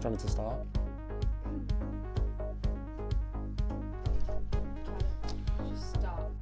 Do you want it to start? Just start.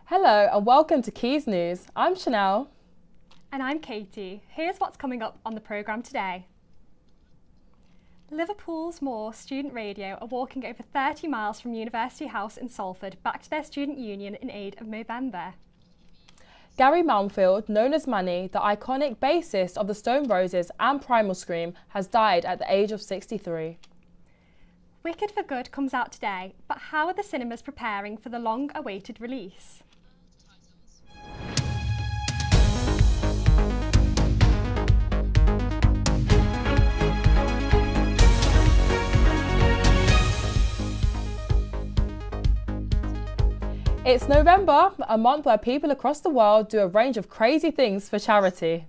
Hello and welcome to Quays News. I'm Chanel. And I'm Katie. Here's what's coming up on the programme today. Liverpool's Moor Student Radio are walking over 30 miles from University House in Salford back to their student union in aid of Movember. Gary Mountfield, known as Manny, the iconic bassist of the Stone Roses and Primal Scream, has died at the age of 63. Wicked for Good comes out today, but how are the cinemas preparing for the long-awaited release? It's November, a month where people across the world do a range of crazy things for charity.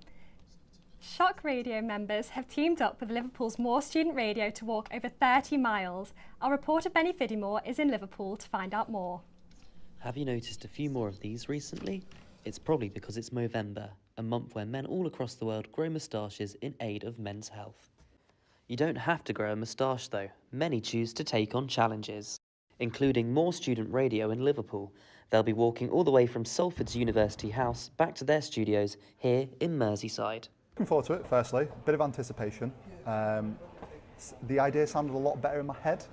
Shock Radio members have teamed up with Liverpool's Moor Student Radio to walk over 30 miles. Our reporter Benny Fiddymore is in Liverpool to find out more. Have you noticed a few more of these recently? It's probably because it's Movember, a month where men all across the world grow moustaches in aid of men's health. You don't have to grow a moustache though. Many choose to take on challenges, including Moor Student Radio in Liverpool. They'll be walking all the way from Salford's University House back to their studios here in Merseyside. Looking forward to it, firstly. A bit of anticipation. The idea sounded a lot better in my head.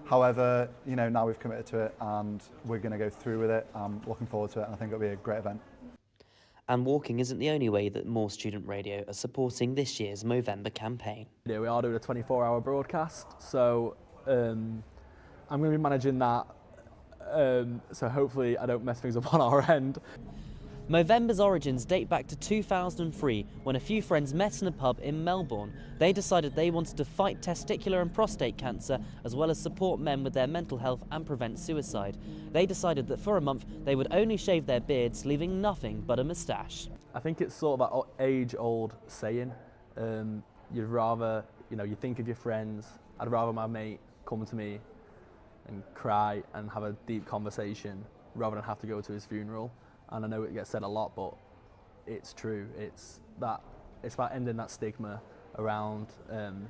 However, you know, now we've committed to it and we're going to go through with it. I'm looking forward to it and I think it'll be a great event. And walking isn't the only way that Moor Student Radio are supporting this year's Movember campaign. Yeah, we are doing a 24-hour broadcast, so I'm going to be managing that, so hopefully I don't mess things up on our end. Movember's origins date back to 2003, when a few friends met in a pub in Melbourne. They decided they wanted to fight testicular and prostate cancer, as well as support men with their mental health and prevent suicide. They decided that for a month they would only shave their beards, leaving nothing but a moustache. I think it's sort of that age-old saying, you'd rather, you think of your friends, I'd rather my mate come to me and cry and have a deep conversation rather than have to go to his funeral. And I know it gets said a lot, but it's true. It's about ending that stigma around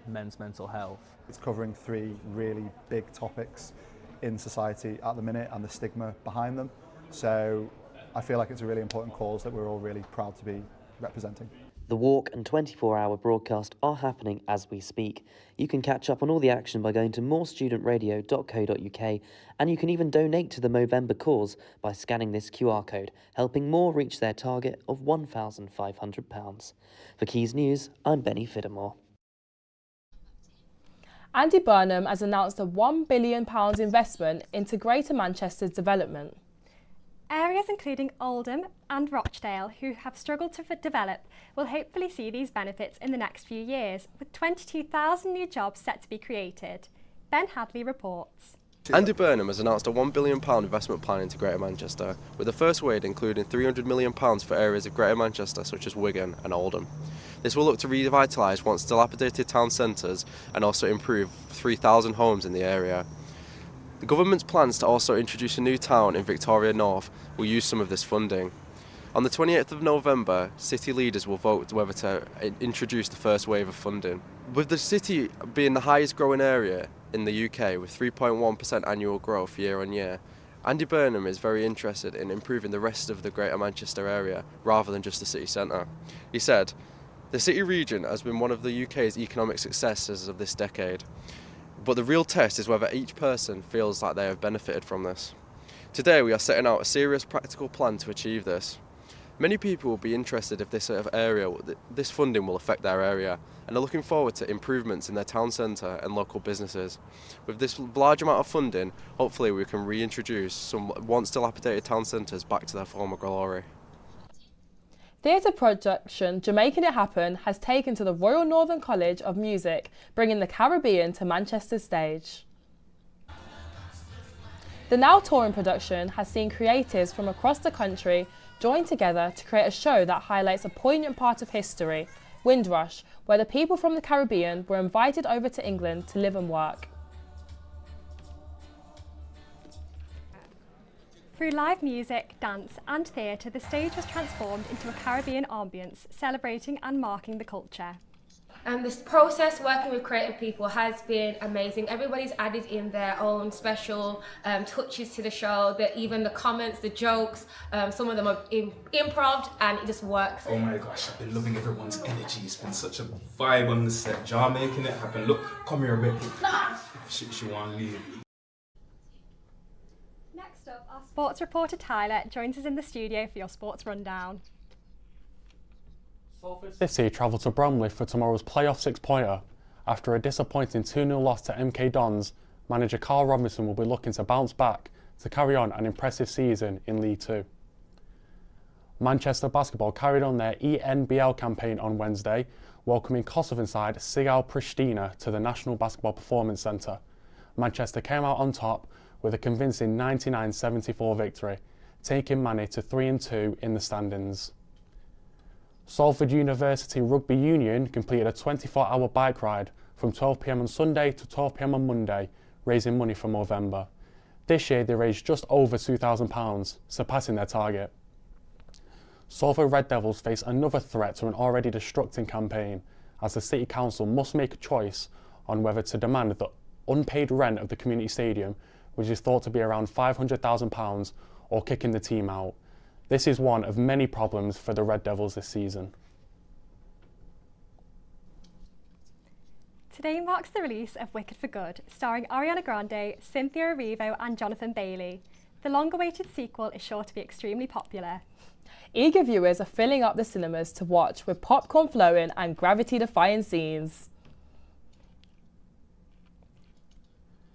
men's mental health. It's covering three really big topics in society at the minute and the stigma behind them. So I feel like it's a really important cause that we're all really proud to be representing. The walk and 24-hour broadcast are happening as we speak. You can catch up on all the action by going to morestudentradio.co.uk, and you can even donate to the Movember cause by scanning this QR code, helping more reach their target of £1,500. For Quays News, I'm Benny Fidamore. Andy Burnham has announced a £1 billion investment into Greater Manchester's development. Areas including Oldham and Rochdale, who have struggled to develop, will hopefully see these benefits in the next few years, with 22,000 new jobs set to be created. Ben Hadley reports. Andy Burnham has announced a £1 billion investment plan into Greater Manchester, with the first wave including £300 million for areas of Greater Manchester such as Wigan and Oldham. This will look to revitalise once dilapidated town centres and also improve 3,000 homes in the area. The government's plans to also introduce a new town in Victoria North will use some of this funding. On the 28th of November, city leaders will vote whether to introduce the first wave of funding. With the city being the highest growing area in the UK with 3.1% annual growth year on year, Andy Burnham is very interested in improving the rest of the Greater Manchester area rather than just the city centre. He said, "The city region has been one of the UK's economic successes of this decade. But the real test is whether each person feels like they have benefited from this. Today we are setting out a serious practical plan to achieve this. Many people will be interested if this funding will affect their area and are looking forward to improvements in their town centre and local businesses. With this large amount of funding, hopefully we can reintroduce some once dilapidated town centres back to their former glory." Theatre production Jamaican It Happen has taken to the Royal Northern College of Music, bringing the Caribbean to Manchester's stage. The now touring production has seen creatives from across the country join together to create a show that highlights a poignant part of history, Windrush, where the people from the Caribbean were invited over to England to live and work. Through live music, dance and theatre, the stage was transformed into a Caribbean ambience, celebrating and marking the culture. And this process working with creative people has been amazing. Everybody's added in their own special touches to the show, even the comments, the jokes, some of them are improv, and it just works. Oh my gosh, I've been loving everyone's energy. It's been such a vibe on the set. Jar making it happen. Look, come here a bit. She won't leave. Next up, our sports reporter Tyler joins us in the studio for your sports rundown. Salford City travel to Bromley for tomorrow's playoff six-pointer. After a disappointing 2-0 loss to MK Dons, manager Carl Robinson will be looking to bounce back to carry on an impressive season in League Two. Manchester Basketball carried on their ENBL campaign on Wednesday, welcoming Kosovan side Sigal Pristina to the National Basketball Performance Centre. Manchester came out on top with a convincing 99-74 victory, taking Mani to 3-2 in the standings. Salford University Rugby Union completed a 24-hour bike ride from 12 p.m. on Sunday to 12 p.m. on Monday, raising money for Movember. This year they raised just over £2,000, surpassing their target. Salford Red Devils face another threat to an already destructing campaign, as the City Council must make a choice on whether to demand the unpaid rent of the community stadium, which is thought to be around £500,000, or kicking the team out. This is one of many problems for the Red Devils this season. Today marks the release of Wicked for Good, starring Ariana Grande, Cynthia Erivo and Jonathan Bailey. The long-awaited sequel is sure to be extremely popular. Eager viewers are filling up the cinemas to watch, with popcorn flowing and gravity-defying scenes.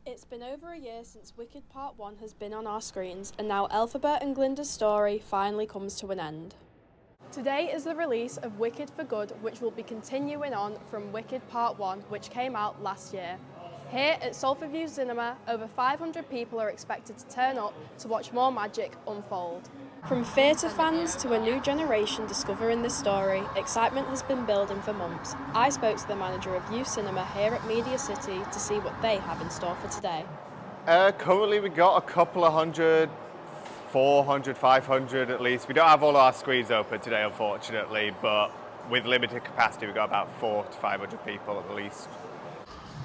It's been over a year since Wicked Part 1 has been on our screens, and now Elphaba and Glinda's story finally comes to an end. Today is the release of Wicked for Good, which will be continuing on from Wicked Part 1, which came out last year. Here at Salford View Cinema, over 500 people are expected to turn up to watch more magic unfold. From theatre fans to a new generation discovering this story, excitement has been building for months. I spoke to the manager of Youth Cinema here at Media City to see what they have in store for today. Currently we got a couple of hundred, 400, 500 at least. We don't have all our screens open today, unfortunately, but with limited capacity we've got about 400 to 500 people at the least.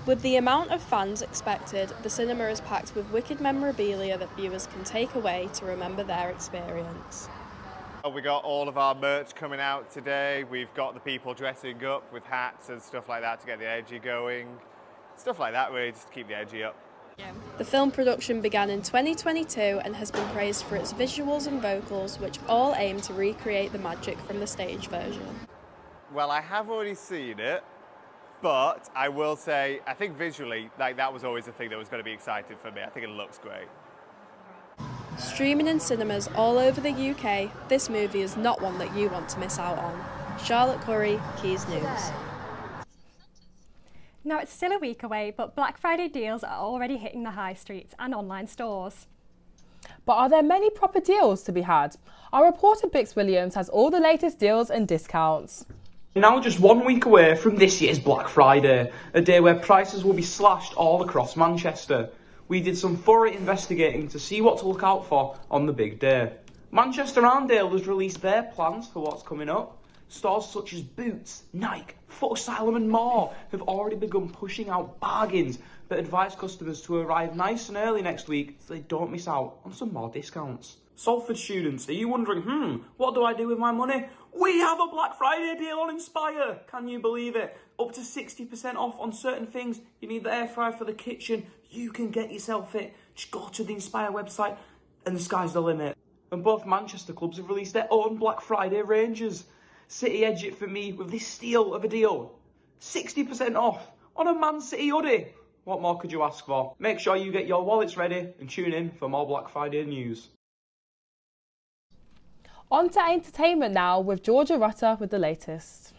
With the amount of fans expected, the cinema is packed with wicked memorabilia that viewers can take away to remember their experience. We got all of our merch coming out today. We've got the people dressing up with hats and stuff like that to get the energy going. Stuff like that really, just to keep the energy up. The film production began in 2022 and has been praised for its visuals and vocals, which all aim to recreate the magic from the stage version. Well, I have already seen it, but I will say, I think visually, that was always the thing that was going to be exciting for me. I think it looks great. Streaming in cinemas all over the UK, this movie is not one that you want to miss out on. Charlotte Curry, Quays News. Now it's still a week away, but Black Friday deals are already hitting the high streets and online stores. But are there many proper deals to be had? Our reporter Bix Williams has all the latest deals and discounts. Now just 1 week away from this year's Black Friday, a day where prices will be slashed all across Manchester. We did some thorough investigating to see what to look out for on the big day. Manchester Arndale has released their plans for what's coming up. Stores such as Boots, Nike, Foot Asylum and more have already begun pushing out bargains that advise customers to arrive nice and early next week so they don't miss out on some more discounts. Salford students, are you wondering, what do I do with my money? We have a Black Friday deal on Inspire. Can you believe it? Up to 60% off on certain things. You need the air fryer for the kitchen. You can get yourself it. Just go to the Inspire website and the sky's the limit. And both Manchester clubs have released their own Black Friday ranges. City edge it for me with this steal of a deal. 60% off on a Man City hoodie. What more could you ask for? Make sure you get your wallets ready and tune in for more Black Friday news. On to entertainment now with Georgia Rutter with the latest.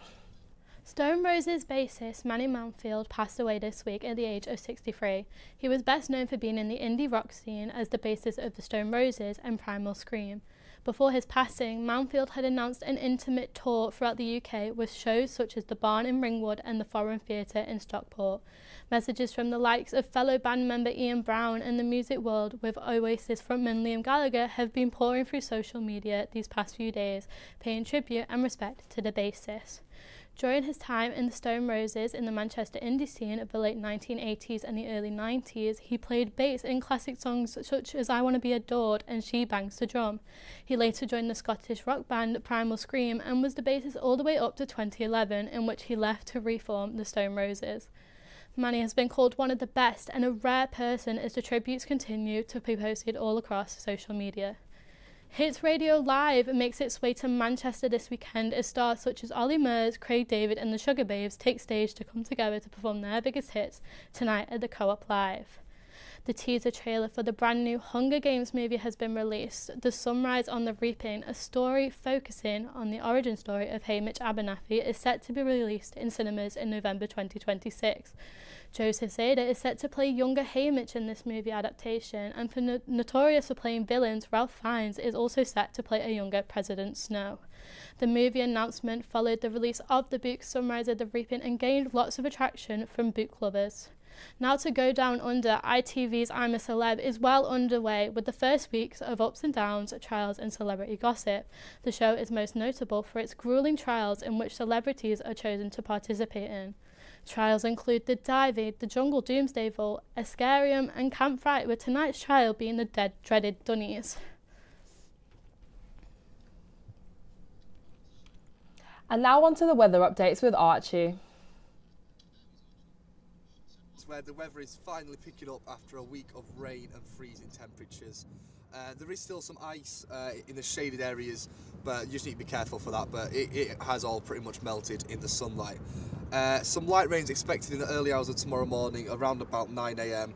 Stone Roses bassist Manny Mountfield passed away this week at the age of 63. He was best known for being in the indie rock scene as the bassist of the Stone Roses and Primal Scream. Before his passing, Mountfield had announced an intimate tour throughout the UK with shows such as the Barn in Ringwood and the Foreign Theatre in Stockport. Messages from the likes of fellow band member Ian Brown and the music world with Oasis frontman Liam Gallagher have been pouring through social media these past few days, paying tribute and respect to the bassist. During his time in the Stone Roses in the Manchester indie scene of the late 1980s and the early 90s, he played bass in classic songs such as I Wanna Be Adored and She Bangs the Drum. He later joined the Scottish rock band Primal Scream and was the bassist all the way up to 2011, in which he left to reform the Stone Roses. Manny has been called one of the best and a rare person as the tributes continue to be posted all across social media. Hits Radio Live makes its way to Manchester this weekend as stars such as Ollie Murs, Craig David and the Sugar Babes take stage to come together to perform their biggest hits tonight at the Co-op Live. The teaser trailer for the brand new Hunger Games movie has been released. The Sunrise on the Reaping, a story focusing on the origin story of Hamish Abernathy, is set to be released in cinemas in November 2026. Joseph Zada is set to play younger Hamish in this movie adaptation, and for notorious for playing villains, Ralph Fiennes is also set to play a younger President Snow. The movie announcement followed the release of the book Sunrise of the Reaping and gained lots of attraction from book lovers. Now to Go Down Under, ITV's I'm a Celeb is well underway with the first weeks of ups and downs, trials and celebrity gossip. The show is most notable for its grueling trials in which celebrities are chosen to participate in. Trials include the Divey, the Jungle Doomsday Vault, Escarium and Camp Fright, with tonight's trial being the dreaded Dunnies. And now on to the weather updates with Archie. Where the weather is finally picking up after a week of rain and freezing temperatures. There is still some ice in the shaded areas, but you just need to be careful for that, but it has all pretty much melted in the sunlight. Some light rain is expected in the early hours of tomorrow morning, around about 9 AM.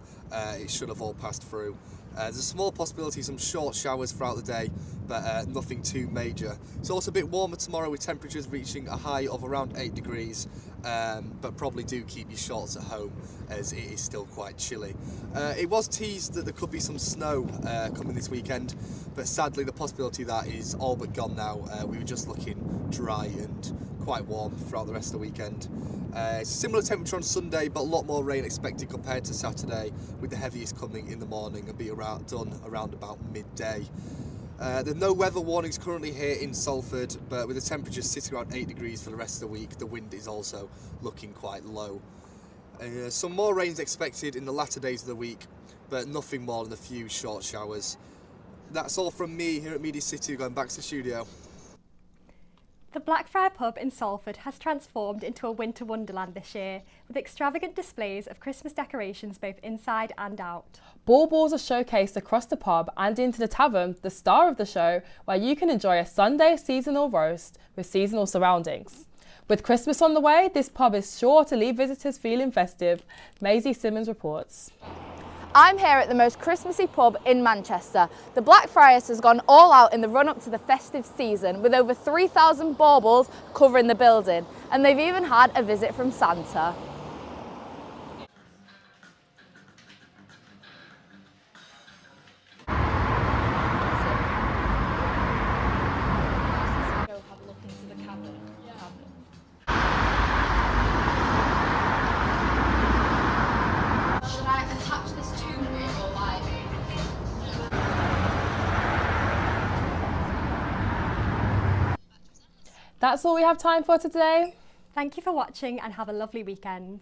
It should have all passed through. There's a small possibility of some short showers throughout the day, but nothing too major. It's also a bit warmer tomorrow with temperatures reaching a high of around 8 degrees, but probably do keep your shorts at home as it is still quite chilly. It was teased that there could be some snow coming this weekend, but sadly the possibility of that is all but gone now. We were just looking dry and quite warm throughout the rest of the weekend. Similar temperature on Sunday, but a lot more rain expected compared to Saturday, with the heaviest coming in the morning and be done around about midday. There are no weather warnings currently here in Salford, but with the temperatures sitting around 8 degrees for the rest of the week, the wind is also looking quite low. Some more rain is expected in the latter days of the week, but nothing more than a few short showers. That's all from me here at Media City, going back to the studio. The Blackfriar pub in Salford has transformed into a winter wonderland this year, with extravagant displays of Christmas decorations both inside and out. Baubles are showcased across the pub and into the tavern, the star of the show, where you can enjoy a Sunday seasonal roast with seasonal surroundings. With Christmas on the way, this pub is sure to leave visitors feeling festive. Maisie Simmons reports. I'm here at the most Christmassy pub in Manchester. The Blackfriars has gone all out in the run-up to the festive season, with over 3,000 baubles covering the building, and they've even had a visit from Santa. That's all we have time for today. Thank you for watching and have a lovely weekend.